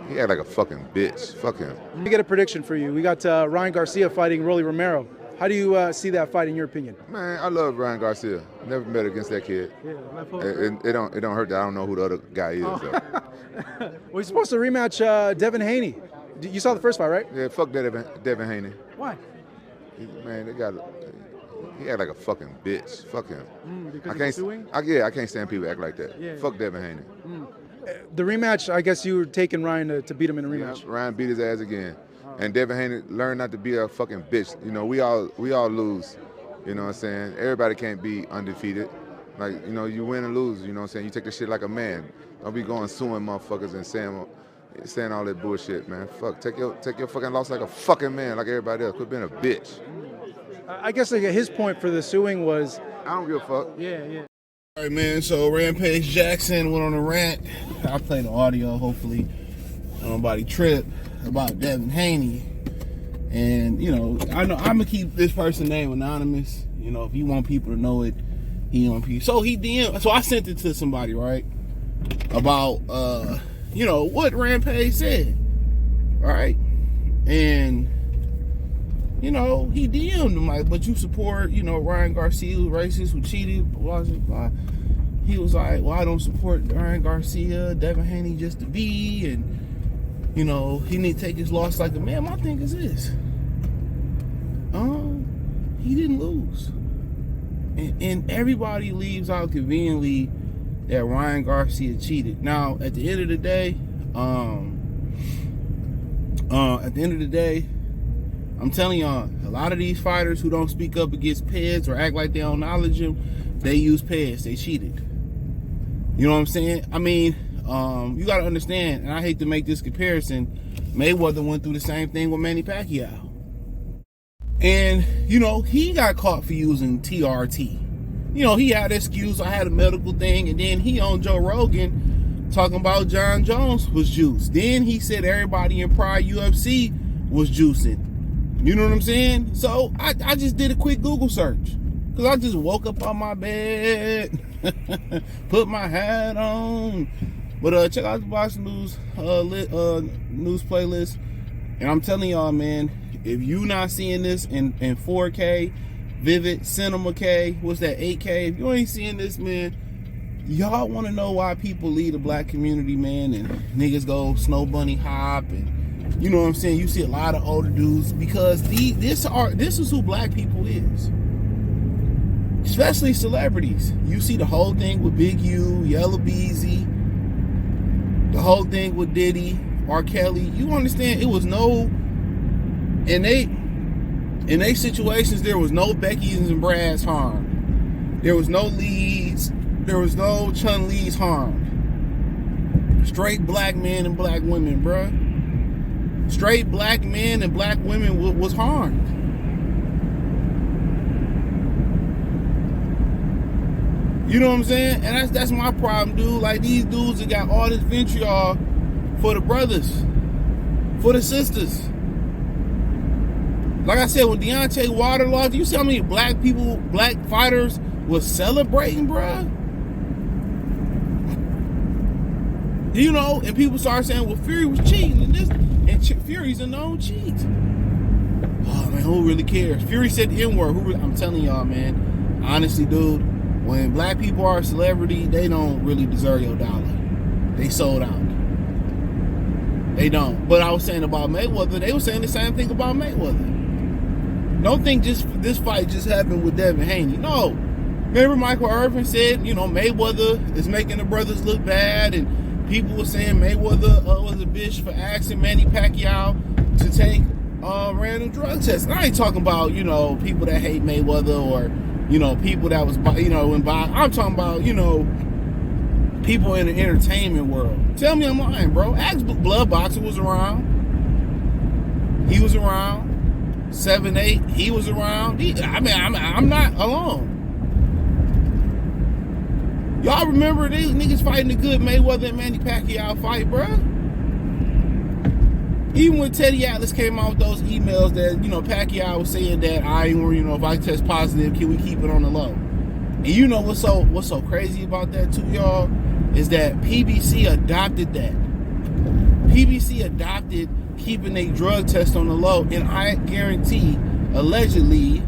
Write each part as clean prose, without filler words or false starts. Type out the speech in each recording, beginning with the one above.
he act like a fucking bitch. Fuck him. Let me get a prediction for you. We got Ryan Garcia fighting Rolly Romero. How do you see that fight in your opinion? Man, I love Ryan Garcia. Never bet against that kid. Yeah, It don't hurt that I don't know who the other guy is. Though. Well, you're supposed to rematch Devin Haney. You saw the first fight, right? Yeah, fuck Devin Haney. Why? Man, he act like a fucking bitch. Fuck him. Because I can't. Suing? I can't stand people act like that. Yeah, Fuck Devin Haney. The rematch, I guess you were taking Ryan to beat him in a rematch. Yeah, Ryan beat his ass again. And Devin Haney learned not to be a fucking bitch. You know, we all lose. You know what I'm saying? Everybody can't be undefeated. Like, you know, you win and lose. You know what I'm saying? You take the shit like a man. Don't be going suing motherfuckers and saying all that bullshit, man. Fuck, take your fucking loss like a fucking man, like everybody else. Quit being a bitch. I guess like his point for the suing was, I don't give a fuck. Yeah. All right, man, so Rampage Jackson went on a rant. I'll play the audio, hopefully nobody trip, about Devin Haney. And, you know, I'm going to keep this person's name anonymous. You know, if you want people to know it, he want people. So so I sent it to somebody, right, about, you know, what Rampage said, right? And, you know, he DM'd him like, but you support, you know, Ryan Garcia, who's racist, who cheated, blah, blah, blah. He was like, well, I don't support Ryan Garcia, Devin Haney just to be, and, you know, he need to take his loss like a man. My thing is this. He didn't lose. And everybody leaves out conveniently that Ryan Garcia cheated. Now, at the end of the day, I'm telling y'all, a lot of these fighters who don't speak up against PEDs or act like they don't acknowledge them, they use PEDs. They cheated. You know what I'm saying? I mean, you got to understand, and I hate to make this comparison, Mayweather went through the same thing with Manny Pacquiao. And, you know, he got caught for using TRT. You know, he had an excuse, I had a medical thing, and then he on Joe Rogan talking about John Jones was juiced. Then he said everybody in prior UFC was juicing. You know what I'm saying? So I just did a quick Google search. Because I just woke up on my bed, put my hat on. But check out the Box News news playlist. And I'm telling y'all, man, if you not seeing this in 4K, Vivid, Cinema K, what's that, 8K? If you ain't seeing this, man, y'all want to know why people leave the black community, man, and niggas go snow bunny hop, and you know what I'm saying? You see a lot of older dudes, because this is who black people is. Especially celebrities. You see the whole thing with Big U, Yellow Beezy, the whole thing with Diddy, R. Kelly. You understand? It was no, in they situations, there was no Becky's and Brad's harm. There was no Lee's. There was no Chun Lee's harm. Straight black men and black women, bruh. Straight black men and black women was harmed. You know what I'm saying? And that's my problem, dude. Like, these dudes that got all this vitriol for the brothers, for the sisters. Like I said, when Deontay Wilder lost, you see how many black fighters was celebrating, bruh? You know, and people started saying, well, Fury was cheating, and Fury's a known cheat. Oh, man, who really cares? Fury said the N-word. I'm telling y'all, man, honestly, dude, when black people are a celebrity, they don't really deserve your dollar. They sold out. They don't. But I was saying about Mayweather, they were saying the same thing about Mayweather. Don't think just this fight just happened with Devin Haney. No. Remember Michael Irvin said, you know, Mayweather is making the brothers look bad, and people were saying Mayweather was a bitch for asking Manny Pacquiao to take random drug tests. And I ain't talking about, you know, people that hate Mayweather, or, you know, people that was, you know, I'm talking about, you know, people in the entertainment world. Tell me I'm lying, bro. Ask Blood Boxer was around. He was around. 7-8, he was around. I'm not alone. Y'all remember these niggas fighting the good Mayweather and Manny Pacquiao fight, bruh? Even when Teddy Atlas came out with those emails that, you know, Pacquiao was saying that, you know, if I test positive, can we keep it on the low? And you know what's so crazy about that too, y'all, is that PBC adopted that. PBC adopted keeping a drug test on the low, and I guarantee, allegedly,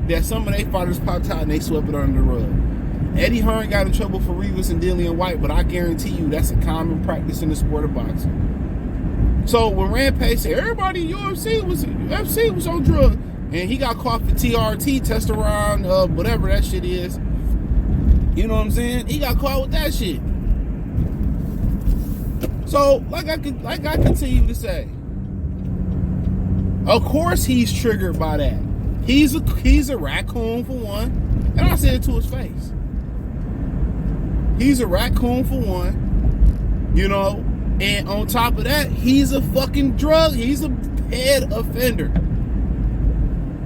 that some of their fighters popped out and they swept it under the rug. Eddie Hearn got in trouble for Rivas and Dillian White, but I guarantee you that's a common practice in the sport of boxing. So when Rampage said everybody in UFC was on drugs, and he got caught for TRT, test around, whatever that shit is, you know what I'm saying? He got caught with that shit. So, like I continue to say, of course he's triggered by that. He's a raccoon for one, and I said it to his face. He's a raccoon for one, you know, and on top of that, he's a fucking he's a PED offender.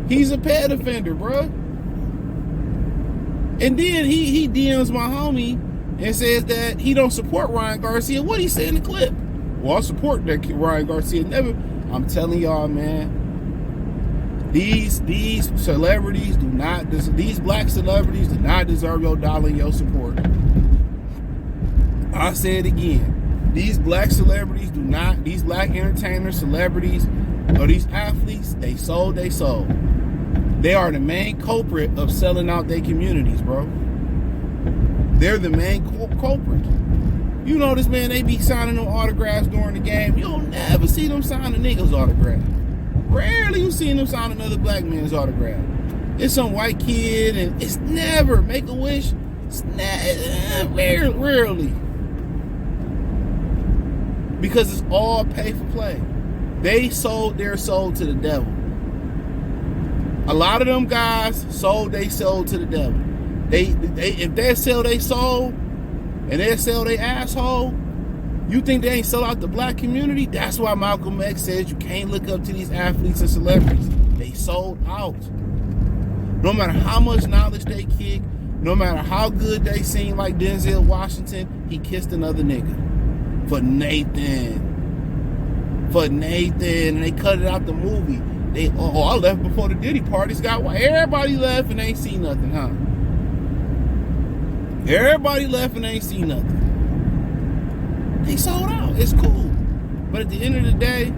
He's a PED offender, bro. And then he DMs my homie and says that he don't support Ryan Garcia. What he say in the clip? Well, I support that Ryan Garcia. Never. I'm telling y'all, man. These celebrities do not. These black celebrities do not deserve your dollar and your support. I say it again. These black celebrities do not. These black entertainers, celebrities, or these athletes, they sold. They are the main culprit of selling out their communities, bro. They're the main culprit. You notice, man, they be signing them autographs during the game. You'll never see them sign a nigga's autograph. Rarely you see them sign another black man's autograph. It's some white kid, and it's never Make-A-Wish. Rarely. Because it's all pay for play. They sold their soul to the devil. A lot of them guys sold their soul to the devil. If they sell their soul and they sell their asshole, you think they ain't sell out the black community? That's why Malcolm X says you can't look up to these athletes and celebrities. They sold out. No matter how much knowledge they kick, no matter how good they seem, like Denzel Washington, he kissed another nigga. For Nathan. And they cut it out the movie. I left before the Diddy parties got wild. Everybody left and ain't seen nothing, huh? Everybody left and ain't seen nothing. They sold out. It's cool. But at the end of the day,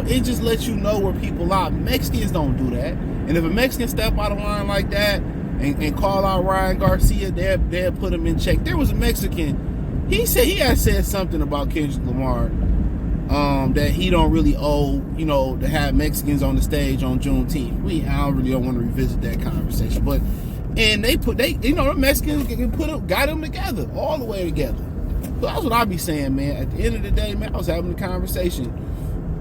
it just lets you know where people are. Mexicans don't do that. And if a Mexican step out of line like that and call out Ryan Garcia, they'll put him in check. There was a Mexican, he had said something about Kendrick Lamar, that he don't really owe, to have Mexicans on the stage on Juneteenth. I don't want to revisit that conversation, but the Mexicans got them together, all the way together. So that's what I be saying, man. At the end of the day, man, I was having a conversation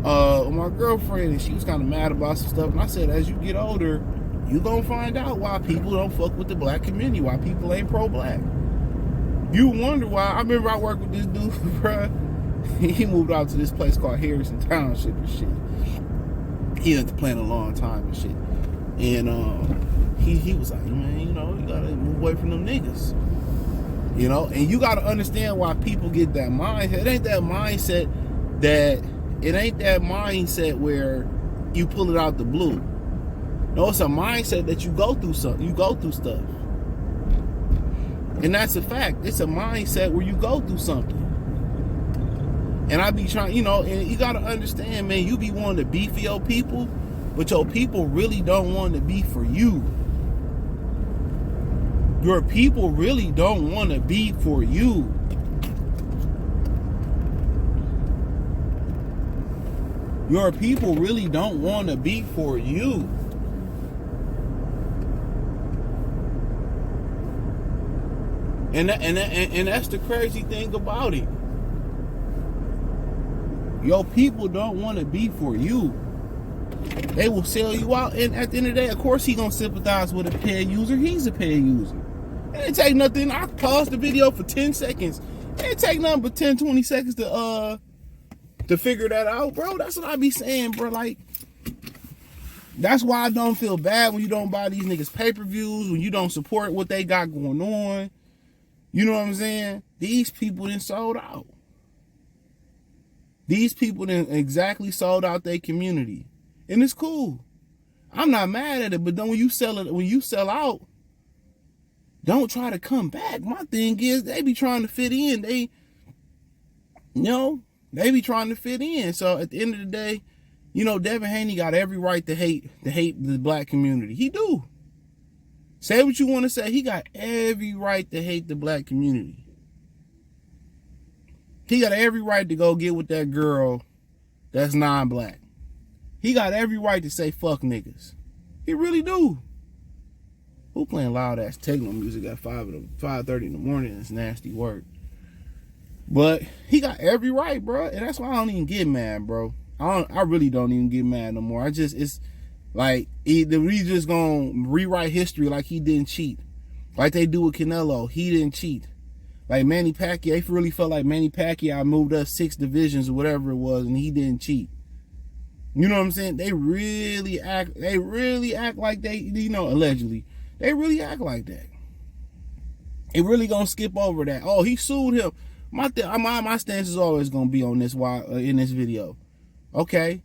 with my girlfriend, and she was kind of mad about some stuff, and I said, as you get older, you gonna find out why people don't fuck with the black community, why people ain't pro-black. You wonder why. I remember I worked with this dude, bruh. He moved out to this place called Harrison Township and shit. He went to playing a long time and shit. And he was like, man, you gotta move away from them niggas. And you gotta understand why people get that mindset. It ain't that mindset where you pull it out the blue. No, it's a mindset that you go through something. You go through stuff. And that's a fact. It's a mindset where you go through something. And I be trying, and you gotta understand, man, you be wanting to be for your people, but your people really don't want to be for you. Your people really don't want to be for you. Your people really don't want to be for you. And that's the crazy thing about it. Your people don't want to be for you. They will sell you out. And at the end of the day, of course, he gonna sympathize with a PED user. He's a PED user. It didn't take nothing. I paused the video for 10 seconds. It didn't take nothing but 10, 20 seconds to figure that out, bro. That's what I be saying, bro. Like, that's why I don't feel bad when you don't buy these niggas pay-per-views, when you don't support what they got going on. You know what I'm saying? These people done sold out. These people done exactly sold out their community. And it's cool. I'm not mad at it, but then when you sell out, don't try to come back. My thing is, they be trying to fit in. You know, they be trying to fit in. So at the end of the day, you know, Devin Haney got every right to hate the black community. He do. Say what you want to say. He got every right to hate the black community. He got every right to go get with that girl that's non-black. He got every right to say fuck niggas. He really do. Who playing loud ass techno music at 5:30 in the morning? It's nasty work. But he got every right, bro. And that's why I don't even get mad, bro. I really don't even get mad no more. It's like, we just gonna rewrite history like he didn't cheat. Like they do with Canelo. He didn't cheat. Like Manny Pacquiao, they really felt like Manny Pacquiao moved us 6 divisions or whatever it was, and he didn't cheat. You know what I'm saying? They really act like they, you know, allegedly. They really act like that. They really gonna skip over that. Oh, he sued him. My stance is always gonna be on this in this video. Okay,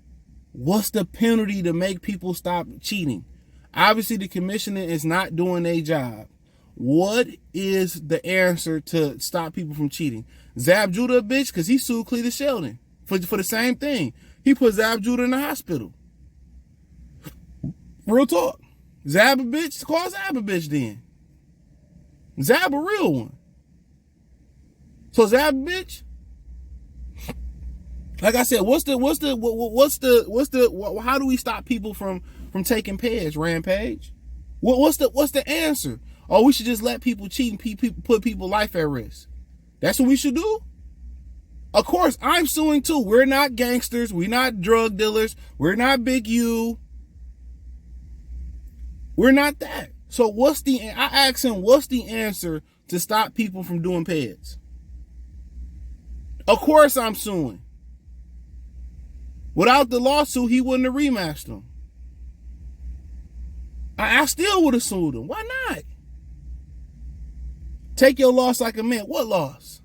what's the penalty to make people stop cheating? Obviously, the commissioner is not doing their job. What is the answer to stop people from cheating? Zab Judah a bitch because he sued Cletus Sheldon for the same thing. He put Zab Judah in the hospital. Real talk. Zab a bitch, call Zab a bitch then. Zab a real one. So Zab a bitch. Like I said, how do we stop people from taking PEDs, Rampage? What's the answer? Oh, we should just let people cheat and put people's life at risk. That's what we should do? Of course, I'm suing too. We're not gangsters. We're not drug dealers. We're not Big U. We're not that. So I asked him, what's the answer to stop people from doing PEDs? Of course I'm suing. Without the lawsuit, he wouldn't have rematched him. I still would have sued him. Why not? Take your loss like a man. What loss?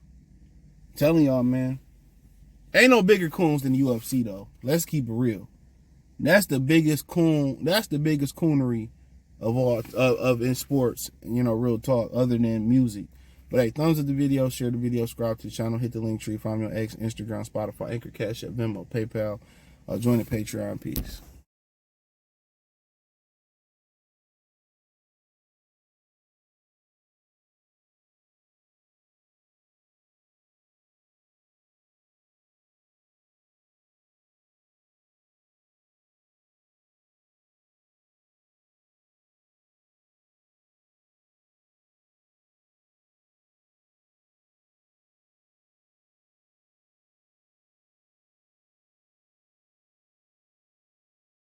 I'm telling y'all, man. Ain't no bigger coons than the UFC, though. Let's keep it real. That's the biggest coon. That's the biggest coonery of all of in sports. You know, real talk. Other than music. But hey, thumbs up the video, share the video, subscribe to the channel, hit the link tree, find me on X, Instagram, Spotify, Anchor, Cash App, Venmo, PayPal. Join the Patreon. Peace.